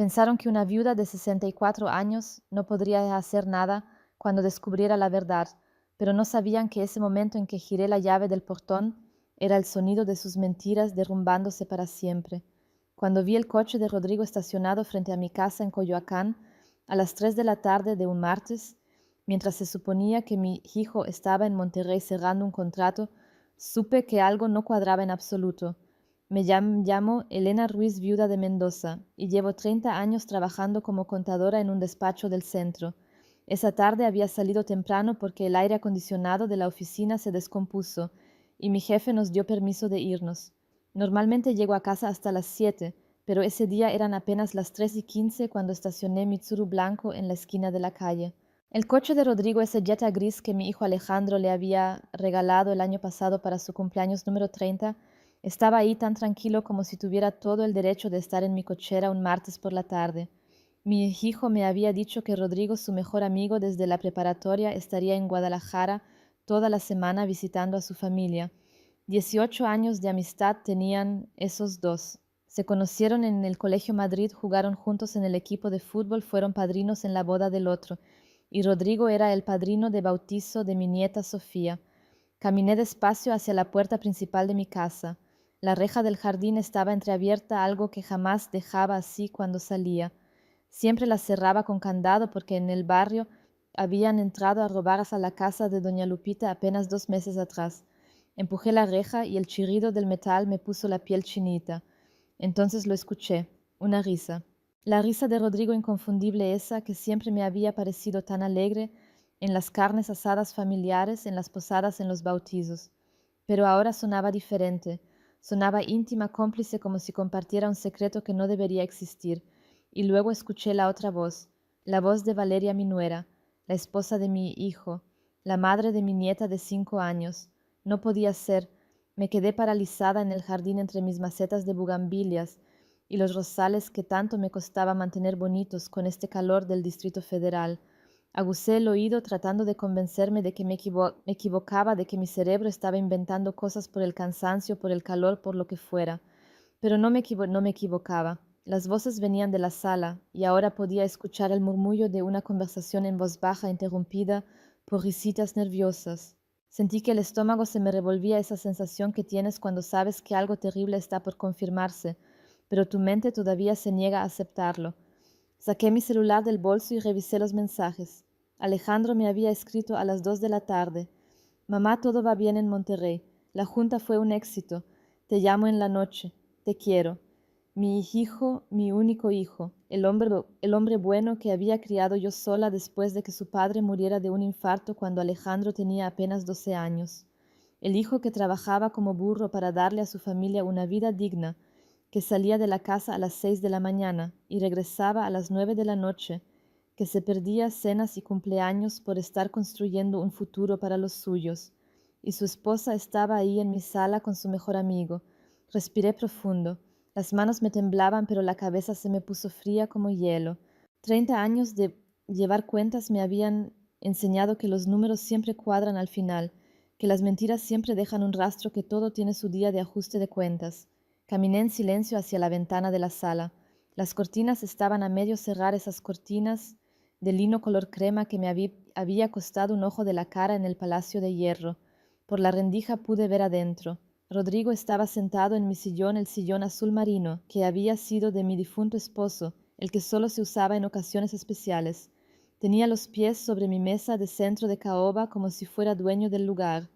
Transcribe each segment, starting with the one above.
Pensaron que una viuda de 64 años no podría hacer nada cuando descubriera la verdad, pero no sabían que ese momento en que giré la llave del portón era el sonido de sus mentiras derrumbándose para siempre. Cuando vi el coche de Rodrigo estacionado frente a mi casa en Coyoacán a las 3 de la tarde de un martes, mientras se suponía que mi hijo estaba en Monterrey cerrando un contrato, supe que algo no cuadraba en absoluto. Me llamo Elena Ruiz, viuda de Mendoza, y llevo 30 años trabajando como contadora en un despacho del centro. Esa tarde había salido temprano porque el aire acondicionado de la oficina se descompuso y mi jefe nos dio permiso de irnos. Normalmente llego a casa hasta las 7, pero ese día eran apenas las 3:15 cuando estacioné mi Tsuru blanco en la esquina de la calle. El coche de Rodrigo, ese Jetta gris que mi hijo Alejandro le había regalado el año pasado para su cumpleaños número 30, estaba ahí tan tranquilo como si tuviera todo el derecho de estar en mi cochera un martes por la tarde. Mi hijo me había dicho que Rodrigo, su mejor amigo desde la preparatoria, estaría en Guadalajara toda la semana visitando a su familia. 18 años de amistad tenían esos dos. Se conocieron en el Colegio Madrid, jugaron juntos en el equipo de fútbol, fueron padrinos en la boda del otro, y Rodrigo era el padrino de bautizo de mi nieta Sofía. Caminé despacio hacia la puerta principal de mi casa. La reja del jardín estaba entreabierta, algo que jamás dejaba así cuando salía. Siempre la cerraba con candado porque en el barrio habían entrado a robar a la casa de doña Lupita apenas 2 meses atrás. Empujé la reja y el chirrido del metal me puso la piel chinita. Entonces lo escuché, una risa. La risa de Rodrigo, inconfundible, esa que siempre me había parecido tan alegre en las carnes asadas familiares, en las posadas, en los bautizos. Pero ahora sonaba diferente, sonaba íntima, cómplice, como si compartiera un secreto que no debería existir. Y luego escuché la otra voz, la voz de Valeria, mi nuera, la esposa de mi hijo, la madre de mi nieta de 5 años. No podía ser. Me quedé paralizada en el jardín entre mis macetas de bugambilias y los rosales que tanto me costaba mantener bonitos con este calor del Distrito Federal. Aguzé el oído tratando de convencerme de que me equivocaba, de que mi cerebro estaba inventando cosas por el cansancio, por el calor, por lo que fuera. Pero no me equivocaba. Las voces venían de la sala, y ahora podía escuchar el murmullo de una conversación en voz baja interrumpida por risitas nerviosas. Sentí que el estómago se me revolvía, esa sensación que tienes cuando sabes que algo terrible está por confirmarse, pero tu mente todavía se niega a aceptarlo. Saqué mi celular del bolso y revisé los mensajes. Alejandro me había escrito a las 2 de la tarde. Mamá, todo va bien en Monterrey. La junta fue un éxito. Te llamo en la noche. Te quiero. Mi hijo, mi único hijo, el hombre bueno que había criado yo sola después de que su padre muriera de un infarto cuando Alejandro tenía apenas 12 años. El hijo que trabajaba como burro para darle a su familia una vida digna, que salía de la casa a las 6 de la mañana y regresaba a las 9 de la noche, que se perdía cenas y cumpleaños por estar construyendo un futuro para los suyos. Y su esposa estaba ahí en mi sala con su mejor amigo. Respiré profundo. Las manos me temblaban, pero la cabeza se me puso fría como hielo. 30 años de llevar cuentas me habían enseñado que los números siempre cuadran al final, que las mentiras siempre dejan un rastro, que todo tiene su día de ajuste de cuentas. Caminé en silencio hacia la ventana de la sala. Las cortinas estaban a medio cerrar, esas cortinas de lino color crema que me había costado un ojo de la cara en el Palacio de Hierro. Por la rendija pude ver adentro. Rodrigo estaba sentado en mi sillón, el sillón azul marino, que había sido de mi difunto esposo, el que solo se usaba en ocasiones especiales. Tenía los pies sobre mi mesa de centro de caoba como si fuera dueño del lugar.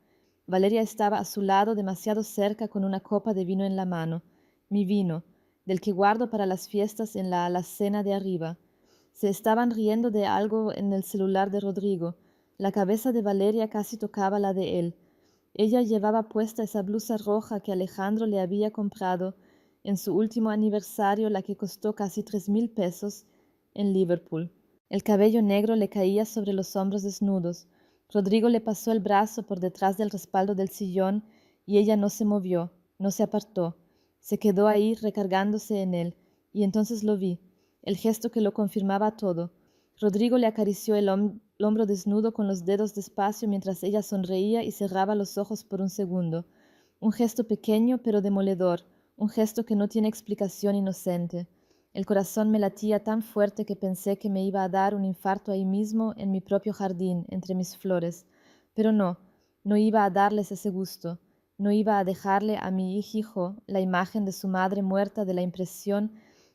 Valeria estaba a su lado, demasiado cerca, con una copa de vino en la mano. Mi vino, del que guardo para las fiestas en la alacena de arriba. Se estaban riendo de algo en el celular de Rodrigo. La cabeza de Valeria casi tocaba la de él. Ella llevaba puesta esa blusa roja que Alejandro le había comprado en su último aniversario, la que costó casi 3,000 pesos en Liverpool. El cabello negro le caía sobre los hombros desnudos. Rodrigo le pasó el brazo por detrás del respaldo del sillón y ella no se movió, no se apartó. Se quedó ahí recargándose en él, y entonces lo vi, el gesto que lo confirmaba todo. Rodrigo le acarició el hombro desnudo con los dedos despacio mientras ella sonreía y cerraba los ojos por un segundo. Un gesto pequeño pero demoledor, un gesto que no tiene explicación, inocente. El corazón me latía tan fuerte que pensé que me iba a dar un infarto ahí mismo en mi propio jardín, entre mis flores. Pero no, no iba a darles ese gusto, no iba a dejarle a mi hijo la imagen de su madre muerta de la impresión,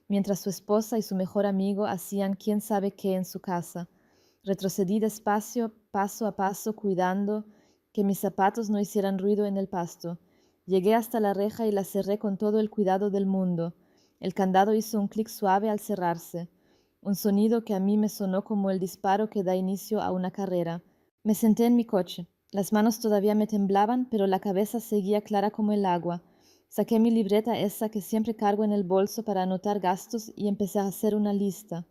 mientras su esposa y su mejor amigo hacían quién sabe qué en su casa. Retrocedí despacio, paso a paso, cuidando que mis zapatos no hicieran ruido en el pasto. Llegué hasta la reja y la cerré con todo el cuidado del mundo. El candado hizo un clic suave al cerrarse, un sonido que a mí me sonó como el disparo que da inicio a una carrera. Me senté en mi coche. Las manos todavía me temblaban, pero la cabeza seguía clara como el agua. Saqué mi libreta esa que siempre cargo en el bolso para anotar gastos y empecé a hacer una lista.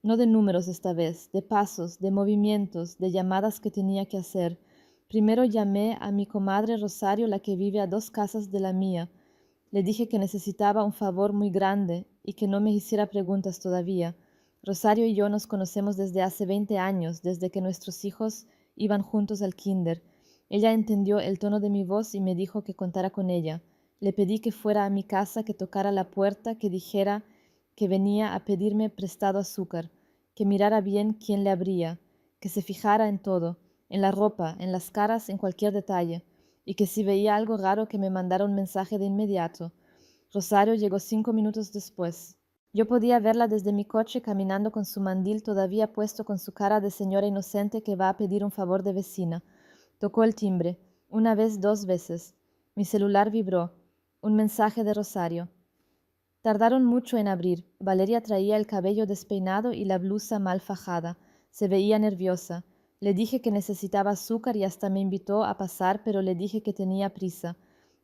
No de números esta vez, de pasos, de movimientos, de llamadas que tenía que hacer. Primero llamé a mi comadre Rosario, la que vive a 2 casas de la mía. Le dije que necesitaba un favor muy grande y que no me hiciera preguntas todavía. Rosario y yo nos conocemos desde hace 20 años, desde que nuestros hijos iban juntos al kinder. Ella entendió el tono de mi voz y me dijo que contara con ella. Le pedí que fuera a mi casa, que tocara la puerta, que dijera que venía a pedirme prestado azúcar, que mirara bien quién le abría, que se fijara en todo, en la ropa, en las caras, en cualquier detalle, y que si veía algo raro que me mandara un mensaje de inmediato. Rosario llegó 5 minutos después. Yo podía verla desde mi coche caminando con su mandil todavía puesto con su cara de señora inocente que va a pedir un favor de vecina. Tocó el timbre, una vez, 2 veces. Mi celular vibró. Un mensaje de Rosario. Tardaron mucho en abrir. Valeria traía el cabello despeinado y la blusa mal fajada. Se veía nerviosa. Le dije que necesitaba azúcar y hasta me invitó a pasar, pero le dije que tenía prisa.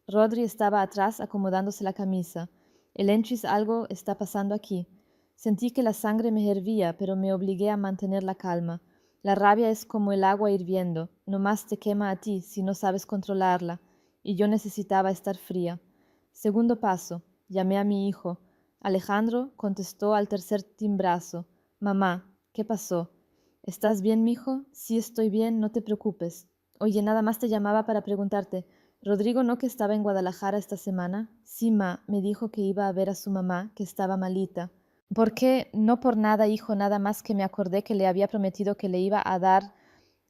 Rodri estaba atrás acomodándose la camisa. Elenchis, algo está pasando aquí. Sentí que la sangre me hervía, pero me obligué a mantener la calma. La rabia es como el agua hirviendo, no más te quema a ti si no sabes controlarla, y yo necesitaba estar fría. Segundo paso. Llamé a mi hijo. Alejandro contestó al tercer timbrazo. Mamá, ¿qué pasó? ¿Estás bien, mijo? Sí, estoy bien, no te preocupes. Oye, nada más te llamaba para preguntarte. ¿Rodrigo no que estaba en Guadalajara esta semana? Sí, ma, me dijo que iba a ver a su mamá, que estaba malita. ¿Por qué? No por nada, hijo, nada más que me acordé que le había prometido que le iba a dar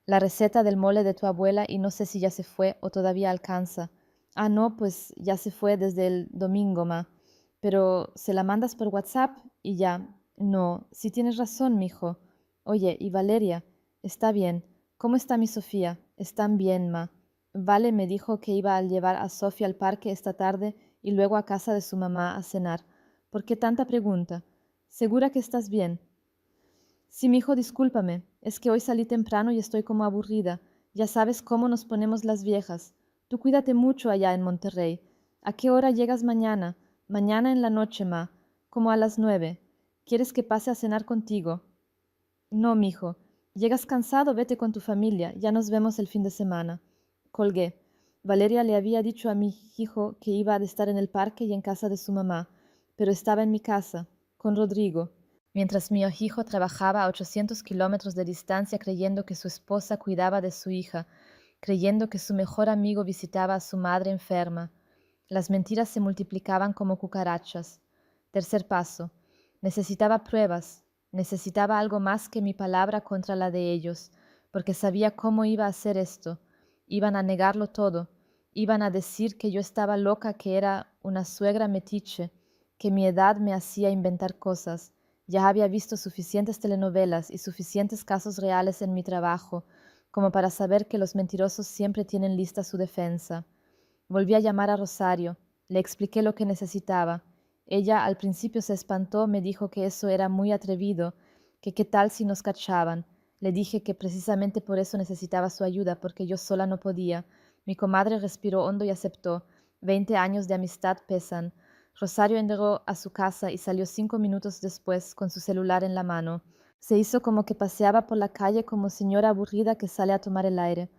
la receta del mole de tu abuela y no sé si ya se fue o todavía alcanza. Ah, no, pues ya se fue desde el domingo, ma. Pero se la mandas por WhatsApp y ya. No, sí tienes razón, mijo. Oye, ¿y Valeria? Está bien. ¿Cómo está mi Sofía? Están bien, ma. Vale me dijo que iba a llevar a Sofía al parque esta tarde y luego a casa de su mamá a cenar. ¿Por qué tanta pregunta? ¿Segura que estás bien? Sí, mijo, discúlpame. Es que hoy salí temprano y estoy como aburrida. Ya sabes cómo nos ponemos las viejas. Tú cuídate mucho allá en Monterrey. ¿A qué hora llegas mañana? Mañana en la noche, ma. Como a las 9. ¿Quieres que pase a cenar contigo? No, mijo. Llegas cansado, vete con tu familia. Ya nos vemos el fin de semana. Colgué. Valeria le había dicho a mi hijo que iba a estar en el parque y en casa de su mamá, pero estaba en mi casa, con Rodrigo, mientras mi hijo trabajaba a 800 kilómetros de distancia creyendo que su esposa cuidaba de su hija, creyendo que su mejor amigo visitaba a su madre enferma. Las mentiras se multiplicaban como cucarachas. Tercer paso. Necesitaba pruebas, necesitaba algo más que mi palabra contra la de ellos, porque sabía cómo iba a hacer esto. Iban a negarlo todo, iban a decir que yo estaba loca, que era una suegra metiche, que mi edad me hacía inventar cosas. Ya había visto suficientes telenovelas y suficientes casos reales en mi trabajo como para saber que los mentirosos siempre tienen lista su defensa. Volví a llamar a Rosario, le expliqué lo que necesitaba. Ella al principio se espantó, me dijo que eso era muy atrevido, que qué tal si nos cachaban. Le dije que precisamente por eso necesitaba su ayuda, porque yo sola no podía. Mi comadre respiró hondo y aceptó. 20 años de amistad pesan. Rosario entró a su casa y salió 5 minutos después con su celular en la mano. Se hizo como que paseaba por la calle como señora aburrida que sale a tomar el aire.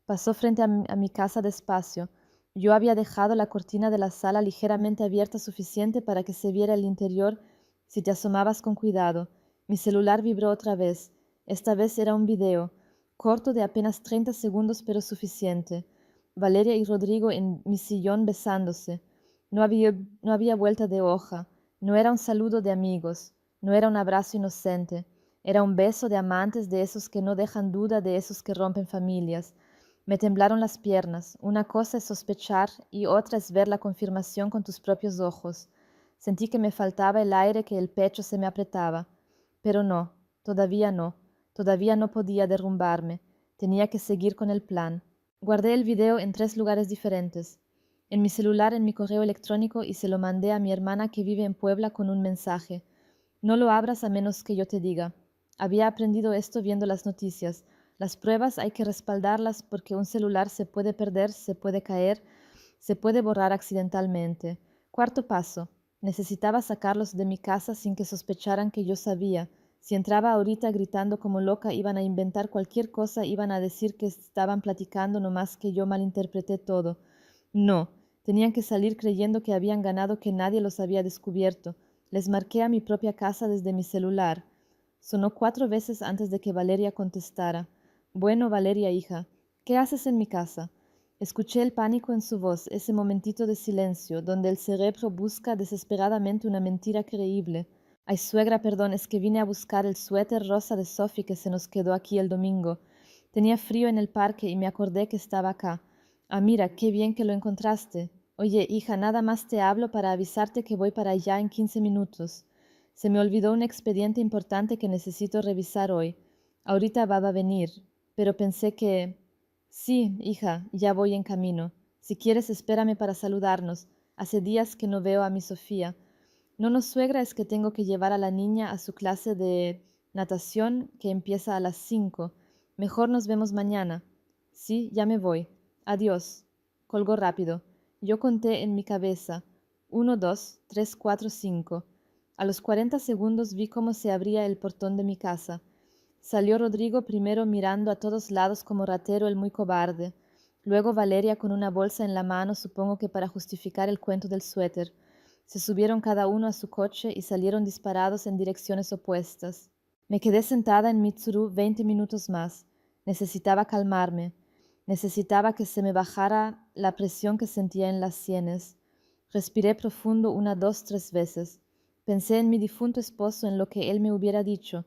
Pasó frente a mi casa despacio. Yo había dejado la cortina de la sala ligeramente abierta suficiente para que se viera el interior si te asomabas con cuidado. Mi celular vibró otra vez. Esta vez era un video, corto de apenas 30 segundos pero suficiente. Valeria y Rodrigo en mi sillón besándose. No había vuelta de hoja. No era un saludo de amigos, no era un abrazo inocente, era un beso de amantes, de esos que no dejan duda, de esos que rompen familias. Me temblaron las piernas. Una cosa es sospechar y otra es ver la confirmación con tus propios ojos. Sentí que me faltaba el aire, que el pecho se me apretaba. Pero no, todavía no podía derrumbarme. Tenía que seguir con el plan. Guardé el video en 3 lugares diferentes. En mi celular, en mi correo electrónico, y se lo mandé a mi hermana que vive en Puebla con un mensaje. No lo abras a menos que yo te diga. Había aprendido esto viendo las noticias. Las pruebas hay que respaldarlas porque un celular se puede perder, se puede caer, se puede borrar accidentalmente. Cuarto paso. Necesitaba sacarlos de mi casa sin que sospecharan que yo sabía. Si entraba ahorita gritando como loca, iban a inventar cualquier cosa, iban a decir que estaban platicando, no más que yo malinterpreté todo. No, tenían que salir creyendo que habían ganado, que nadie los había descubierto. Les marqué a mi propia casa desde mi celular. Sonó 4 veces antes de que Valeria contestara. Bueno, Valeria, hija, ¿qué haces en mi casa? Escuché el pánico en su voz, ese momentito de silencio, donde el cerebro busca desesperadamente una mentira creíble. Ay, suegra, perdón, es que vine a buscar el suéter rosa de Sophie que se nos quedó aquí el domingo. Tenía frío en el parque y me acordé que estaba acá. Ah, mira, qué bien que lo encontraste. Oye, hija, nada más te hablo para avisarte que voy para allá en 15 minutos. Se me olvidó un expediente importante que necesito revisar hoy. Ahorita va a venir, pero pensé que... Sí, hija, ya voy en camino. Si quieres, espérame para saludarnos. Hace días que no veo a mi Sofía. No, no, suegra, es que tengo que llevar a la niña a su clase de natación que empieza a las 5. Mejor nos vemos mañana. Sí, ya me voy. Adiós. Colgó rápido. Yo conté en mi cabeza. 1, 2, 3, 4, 5. A los 40 segundos vi cómo se abría el portón de mi casa. Salió Rodrigo primero, mirando a todos lados como ratero, el muy cobarde. Luego Valeria con una bolsa en la mano, supongo que para justificar el cuento del suéter. Se subieron cada uno a su coche y salieron disparados en direcciones opuestas. Me quedé sentada en Mitsuru 20 minutos más. Necesitaba calmarme. Necesitaba que se me bajara la presión que sentía en las sienes. Respiré profundo 1, 2, 3 veces. Pensé en mi difunto esposo, en lo que él me hubiera dicho.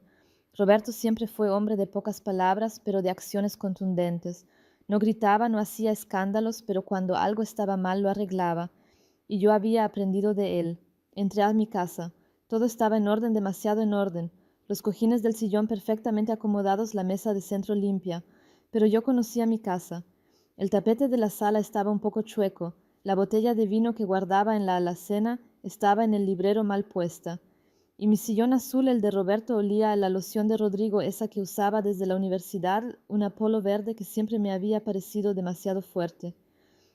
Roberto siempre fue hombre de pocas palabras, pero de acciones contundentes. No gritaba, no hacía escándalos, pero cuando algo estaba mal lo arreglaba. Y yo había aprendido de él. Entré a mi casa. Todo estaba en orden, demasiado en orden. Los cojines del sillón perfectamente acomodados, la mesa de centro limpia. Pero yo conocía mi casa. El tapete de la sala estaba un poco chueco. La botella de vino que guardaba en la alacena estaba en el librero mal puesta. Y mi sillón azul, el de Roberto, olía a la loción de Rodrigo, esa que usaba desde la universidad, una polo verde que siempre me había parecido demasiado fuerte.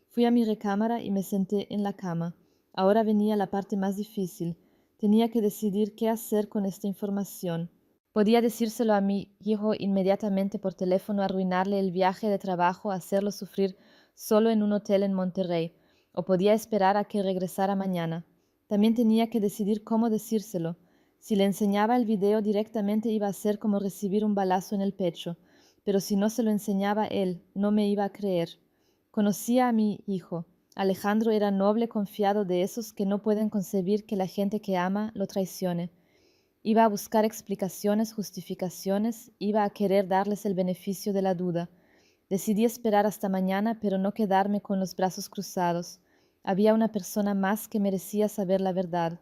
Fui a mi recámara y me senté en la cama. Ahora venía la parte más difícil. Tenía que decidir qué hacer con esta información. Podía decírselo a mi hijo inmediatamente por teléfono, arruinarle el viaje de trabajo, hacerlo sufrir solo en un hotel en Monterrey, o podía esperar a que regresara mañana. También tenía que decidir cómo decírselo. Si le enseñaba el video directamente iba a ser como recibir un balazo en el pecho, pero si no se lo enseñaba él, no me iba a creer. Conocía a mi hijo. Alejandro era noble, confiado, de esos que no pueden concebir que la gente que ama lo traicione. Iba a buscar explicaciones, justificaciones, iba a querer darles el beneficio de la duda. Decidí esperar hasta mañana, pero no quedarme con los brazos cruzados. Había una persona más que merecía saber la verdad.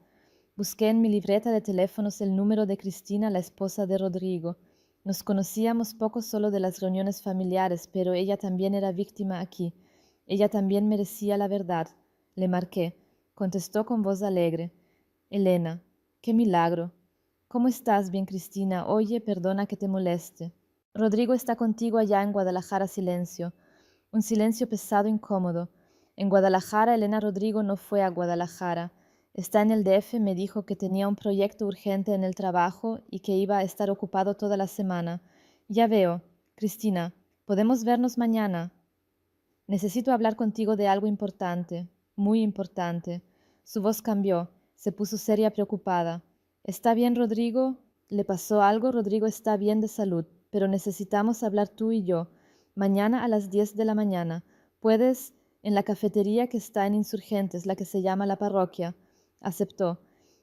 Busqué en mi libreta de teléfonos el número de Cristina, la esposa de Rodrigo. Nos conocíamos poco, solo de las reuniones familiares, pero ella también era víctima aquí. Ella también merecía la verdad. Le marqué. Contestó con voz alegre. Elena. ¡Qué milagro! ¿Cómo estás? Bien, Cristina. Oye, perdona que te moleste. Rodrigo está contigo allá en Guadalajara. Silencio. Un silencio pesado, incómodo. En Guadalajara, Elena. Rodrigo no fue a Guadalajara. Está en el DF, me dijo que tenía un proyecto urgente en el trabajo y que iba a estar ocupado toda la semana. Ya veo. Cristina, ¿podemos vernos mañana? Necesito hablar contigo de algo importante, muy importante. Su voz cambió, se puso seria, preocupada. ¿Está bien, Rodrigo? ¿Le pasó algo? Rodrigo está bien de salud, pero necesitamos hablar tú y yo. Mañana a las 10 de la mañana. ¿Puedes? En la cafetería que está en Insurgentes, la que se llama La Parroquia. Aceptó.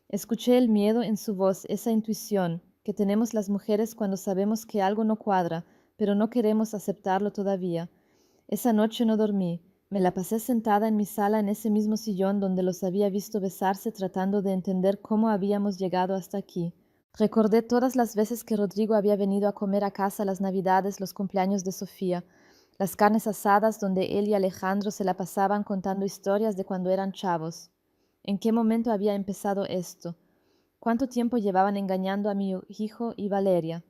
Escuché el miedo en su voz, esa intuición que tenemos las mujeres cuando sabemos que algo no cuadra, pero no queremos aceptarlo todavía. Esa noche no dormí. Me la pasé sentada en mi sala en ese mismo sillón donde los había visto besarse tratando de entender cómo habíamos llegado hasta aquí. Recordé todas las veces que Rodrigo había venido a comer a casa las Navidades, los cumpleaños de Sofía, las carnes asadas donde él y Alejandro se la pasaban contando historias de cuando eran chavos. ¿En qué momento había empezado esto? ¿Cuánto tiempo llevaban engañando a mi hijo y Valeria?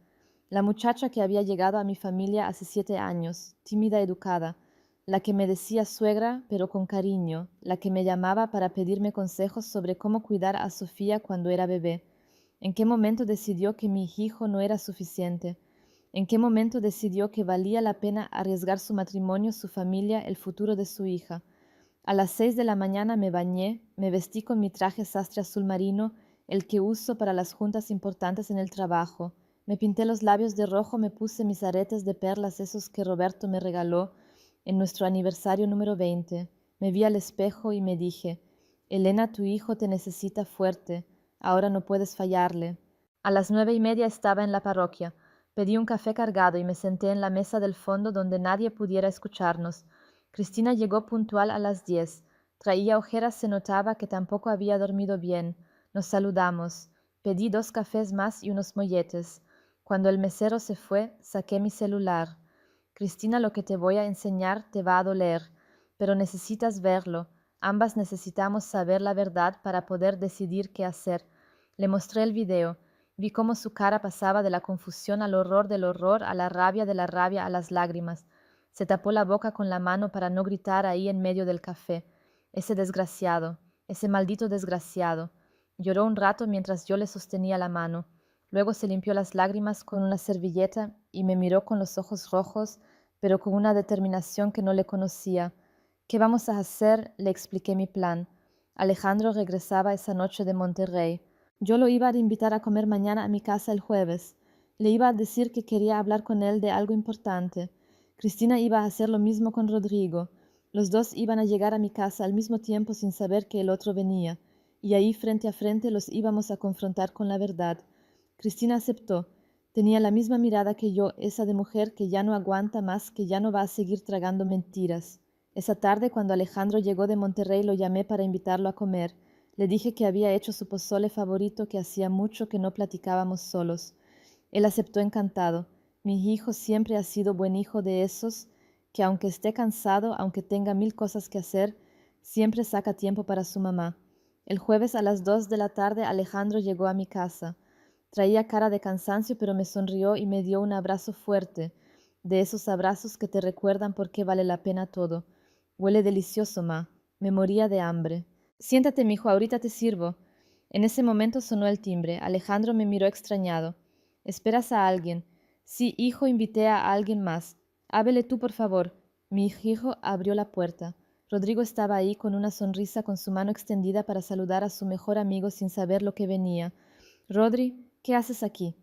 La muchacha que había llegado a mi familia hace 7 años, tímida, educada, la que me decía suegra, pero con cariño, la que me llamaba para pedirme consejos sobre cómo cuidar a Sofía cuando era bebé. ¿En qué momento decidió que mi hijo no era suficiente? ¿En qué momento decidió que valía la pena arriesgar su matrimonio, su familia, el futuro de su hija? A las 6 de la mañana me bañé, me vestí con mi traje sastre azul marino, el que uso para las juntas importantes en el trabajo. Me pinté los labios de rojo, me puse mis aretes de perlas, esos que Roberto me regaló en nuestro aniversario número 20. Me vi al espejo y me dije, Elena, tu hijo te necesita fuerte, ahora no puedes fallarle. A las 9:30 estaba en la parroquia. Pedí un café cargado y me senté en la mesa del fondo donde nadie pudiera escucharnos. Cristina llegó puntual a las 10. Traía ojeras, se notaba que tampoco había dormido bien. Nos saludamos. Pedí 2 cafés más y unos molletes. Cuando el mesero se fue, saqué mi celular. Cristina, lo que te voy a enseñar te va a doler, pero necesitas verlo. Ambas necesitamos saber la verdad para poder decidir qué hacer. Le mostré el video. Vi cómo su cara pasaba de la confusión al horror del horror, a la rabia de la rabia, a las lágrimas. Se tapó la boca con la mano para no gritar ahí en medio del café. Ese desgraciado, ese maldito desgraciado. Lloró un rato mientras yo le sostenía la mano. Luego se limpió las lágrimas con una servilleta y me miró con los ojos rojos, pero con una determinación que no le conocía. ¿Qué vamos a hacer? Le expliqué mi plan. Alejandro regresaba esa noche de Monterrey. Yo lo iba a invitar a comer mañana a mi casa el jueves. Le iba a decir que quería hablar con él de algo importante. Cristina iba a hacer lo mismo con Rodrigo. Los dos iban a llegar a mi casa al mismo tiempo sin saber que el otro venía, y ahí frente a frente los íbamos a confrontar con la verdad. Cristina aceptó. Tenía la misma mirada que yo, esa de mujer que ya no aguanta más, que ya no va a seguir tragando mentiras. Esa tarde, cuando Alejandro llegó de Monterrey, lo llamé para invitarlo a comer. Le dije que había hecho su pozole favorito, que hacía mucho que no platicábamos solos. Él aceptó encantado. Mi hijo siempre ha sido buen hijo de esos que aunque esté cansado, aunque tenga 1000 cosas que hacer, siempre saca tiempo para su mamá. El jueves a las 2 de la tarde Alejandro llegó a mi casa. Traía cara de cansancio, pero me sonrió y me dio un abrazo fuerte, de esos abrazos que te recuerdan por qué vale la pena todo. Huele delicioso, ma. Me moría de hambre. Siéntate, mijo, ahorita te sirvo. En ese momento sonó el timbre. Alejandro me miró extrañado. ¿Esperas a alguien? Sí, hijo, invité a alguien más. Ábrele tú, por favor. Mi hijo abrió la puerta. Rodrigo estaba ahí con una sonrisa, con su mano extendida para saludar a su mejor amigo sin saber lo que venía. Rodri, ¿qué haces aquí?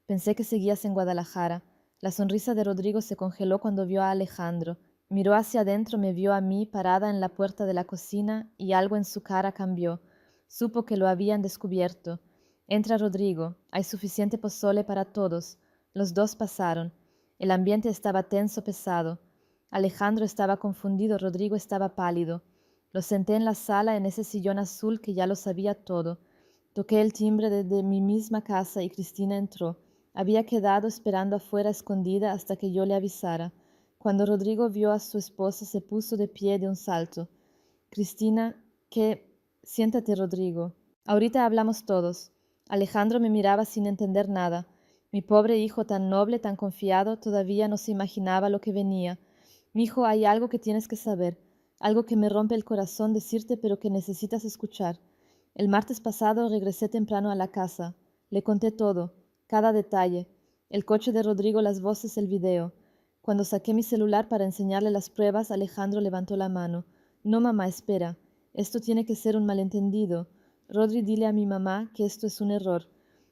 Pensé que seguías en Guadalajara. La sonrisa de Rodrigo se congeló cuando vio a Alejandro. Miró hacia adentro, me vio a mí parada en la puerta de la cocina y algo en su cara cambió. Supo que lo habían descubierto. Entra Rodrigo. Hay suficiente pozole para todos. Los dos pasaron. El ambiente estaba tenso, pesado. Alejandro estaba confundido, Rodrigo estaba pálido. Lo senté en la sala, en ese sillón azul que ya lo sabía todo. Toqué el timbre de mi misma casa y Cristina entró. Había quedado esperando afuera escondida hasta que yo le avisara. Cuando Rodrigo vio a su esposa se puso de pie de un salto. Cristina, ¿qué? Siéntate, Rodrigo. Ahorita hablamos todos. Alejandro me miraba sin entender nada. Mi pobre hijo tan noble, tan confiado, todavía no se imaginaba lo que venía. Mijo, hay algo que tienes que saber, algo que me rompe el corazón decirte, pero que necesitas escuchar. El martes pasado regresé temprano a la casa. Le conté todo, cada detalle. El coche de Rodrigo, las voces, el video. Cuando saqué mi celular para enseñarle las pruebas, Alejandro levantó la mano. No, mamá, espera. Esto tiene que ser un malentendido. Rodri, dile a mi mamá que esto es un error.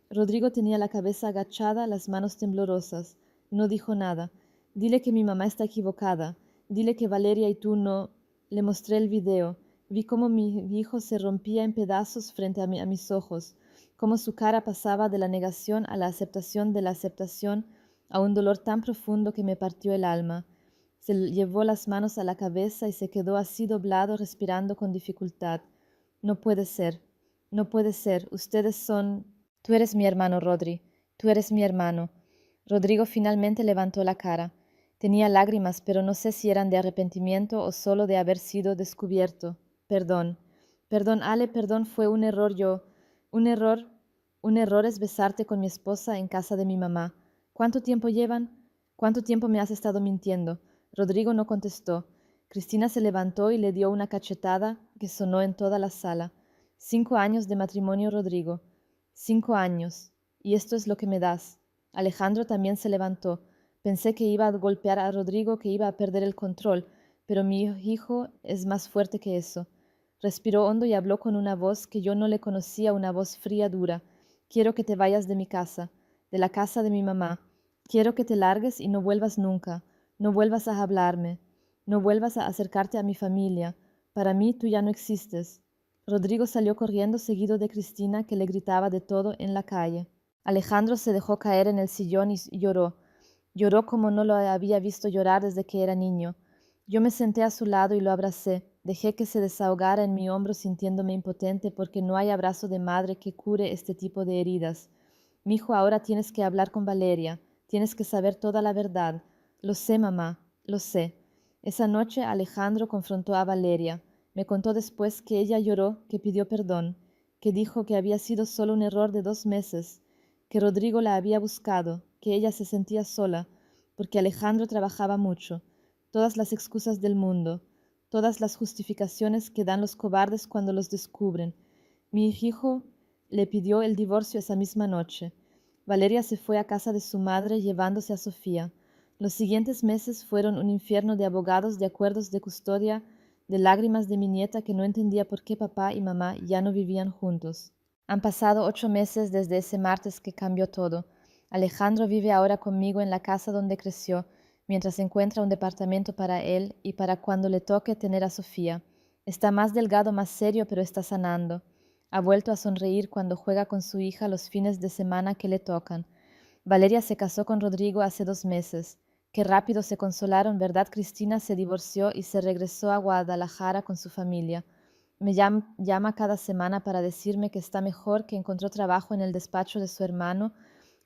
Rodrigo tenía la cabeza agachada, las manos temblorosas. No dijo nada. Dile que mi mamá está equivocada. Dile que Valeria y tú no... Le mostré el video. Vi cómo mi hijo se rompía en pedazos frente a mis ojos, cómo su cara pasaba de la negación a la aceptación de la aceptación, a un dolor tan profundo que me partió el alma. Se llevó las manos a la cabeza y se quedó así doblado, respirando con dificultad. No puede ser, no puede ser, ustedes son... Tú eres mi hermano, Rodri, tú eres mi hermano. Rodrigo finalmente levantó la cara. Tenía lágrimas, pero no sé si eran de arrepentimiento o solo de haber sido descubierto. Perdón, perdón, Ale, perdón, fue un error yo. Un error, un error es besarte con mi esposa en casa de mi mamá. ¿Cuánto tiempo llevan? ¿Cuánto tiempo me has estado mintiendo? Rodrigo no contestó. Cristina se levantó y le dio una cachetada que sonó en toda la sala. 5 años de matrimonio, Rodrigo. 5 años. Y esto es lo que me das. Alejandro también se levantó. Pensé que iba a golpear a Rodrigo, que iba a perder el control, pero mi hijo es más fuerte que eso. Respiró hondo y habló con una voz que yo no le conocía, una voz fría, dura. Quiero que te vayas de mi casa, de la casa de mi mamá. Quiero que te largues y no vuelvas nunca. No vuelvas a hablarme. No vuelvas a acercarte a mi familia. Para mí tú ya no existes. Rodrigo salió corriendo seguido de Cristina, que le gritaba de todo en la calle. Alejandro se dejó caer en el sillón y lloró. Lloró como no lo había visto llorar desde que era niño. Yo me senté a su lado y lo abracé. Dejé que se desahogara en mi hombro sintiéndome impotente porque no hay abrazo de madre que cure este tipo de heridas. Mijo, ahora tienes que hablar con Valeria. Tienes que saber toda la verdad. Lo sé, mamá, lo sé. Esa noche Alejandro confrontó a Valeria. Me contó después que ella lloró, que pidió perdón, que dijo que había sido solo un error de 2 meses, que Rodrigo la había buscado, que ella se sentía sola, porque Alejandro trabajaba mucho. Todas las excusas del mundo, todas las justificaciones que dan los cobardes cuando los descubren. Mi hijo le pidió el divorcio esa misma noche. Valeria se fue a casa de su madre llevándose a Sofía. Los siguientes meses fueron un infierno de abogados, de acuerdos de custodia, de lágrimas de mi nieta que no entendía por qué papá y mamá ya no vivían juntos. Han pasado 8 meses desde ese martes que cambió todo. Alejandro vive ahora conmigo en la casa donde creció, mientras encuentra un departamento para él y para cuando le toque tener a Sofía. Está más delgado, más serio, pero está sanando. Ha vuelto a sonreír cuando juega con su hija los fines de semana que le tocan. Valeria se casó con Rodrigo hace 2 meses. Qué rápido se consolaron, ¿verdad? Cristina se divorció y se regresó a Guadalajara con su familia. Me llama cada semana para decirme que está mejor, que encontró trabajo en el despacho de su hermano,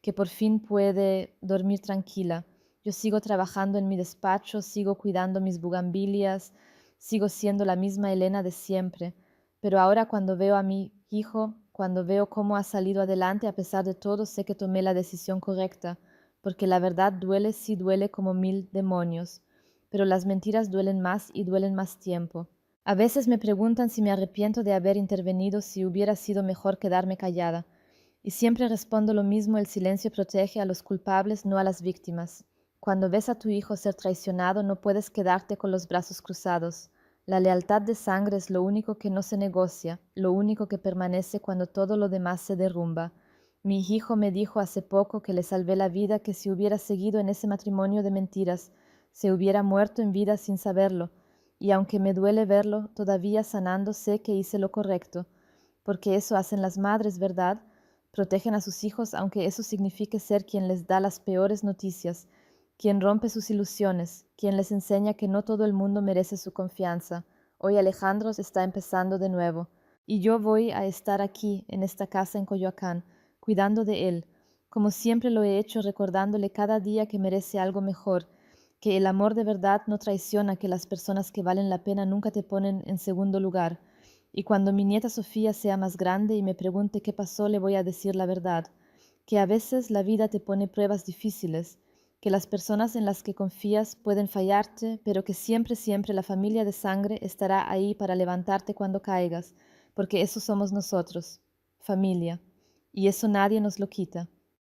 que por fin puede dormir tranquila. Yo sigo trabajando en mi despacho, sigo cuidando mis bugambilias, sigo siendo la misma Elena de siempre. Pero ahora cuando veo a mi hijo, cuando veo cómo ha salido adelante a pesar de todo, sé que tomé la decisión correcta, porque la verdad duele, sí duele como 1000 demonios, pero las mentiras duelen más y duelen más tiempo. A veces me preguntan si me arrepiento de haber intervenido, si hubiera sido mejor quedarme callada. Y siempre respondo lo mismo, el silencio protege a los culpables, no a las víctimas. Cuando ves a tu hijo ser traicionado, no puedes quedarte con los brazos cruzados. La lealtad de sangre es lo único que no se negocia, lo único que permanece cuando todo lo demás se derrumba. Mi hijo me dijo hace poco que le salvé la vida, que si hubiera seguido en ese matrimonio de mentiras, se hubiera muerto en vida sin saberlo, y aunque me duele verlo, todavía sanando sé que hice lo correcto, porque eso hacen las madres, ¿verdad? Protegen a sus hijos aunque eso signifique ser quien les da las peores noticias, quien rompe sus ilusiones, quien les enseña que no todo el mundo merece su confianza. Hoy Alejandro está empezando de nuevo, y yo voy a estar aquí, en esta casa en Coyoacán, cuidando de él, como siempre lo he hecho, recordándole cada día que merece algo mejor, que el amor de verdad no traiciona, que las personas que valen la pena nunca te ponen en segundo lugar. Y cuando mi nieta Sofía sea más grande y me pregunte qué pasó, le voy a decir la verdad, que a veces la vida te pone pruebas difíciles, que las personas en las que confías pueden fallarte, pero que siempre, siempre la familia de sangre estará ahí para levantarte cuando caigas, porque eso somos nosotros, familia, y eso nadie nos lo quita.